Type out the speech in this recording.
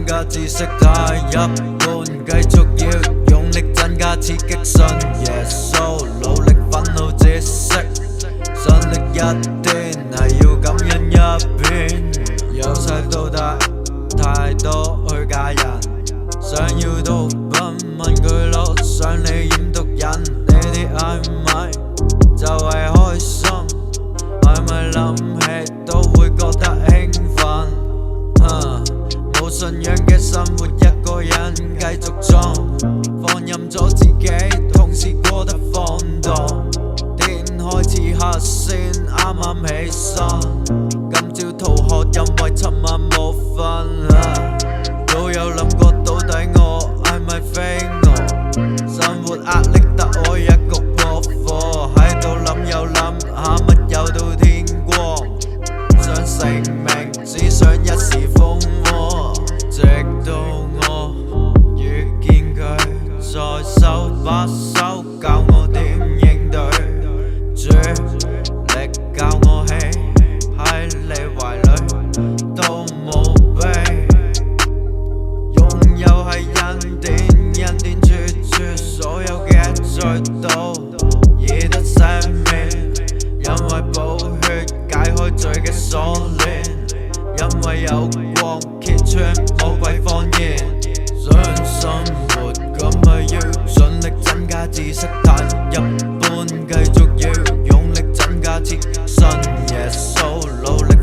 增加知識太一般，繼續要用力增加刺激信耶穌，努力奮鬥知識，新的一天係要感恩一片。由細到大太多虛假人，想要毒品問佢攞上你染毒癮，呢啲係咪就係開心？係咪諗起都會覺得興奮？冇信仰嘅生活，一個人繼續裝，放任咗自己，同時過得放蕩。天開始黑先，啱啱起身，今朝逃學因為尋晚冇瞓。都有諗過到底我係咪飛蛾？生活壓力得我一局過火，喺度諗又諗下乜有到天光。想成名，只想一時風和，直到我遇見佢，再手把手教我點應對。主力教我起喺你懷裡都冇悲，擁有係恩典，恩典處處，所有嘅罪都已得赦免，因為寶血解開罪嘅鎖鏈，因為有光揭穿魔鬼謊言。想生活咁係要盡力增加知識，太一般，繼續要用力增加自信耶穌，努力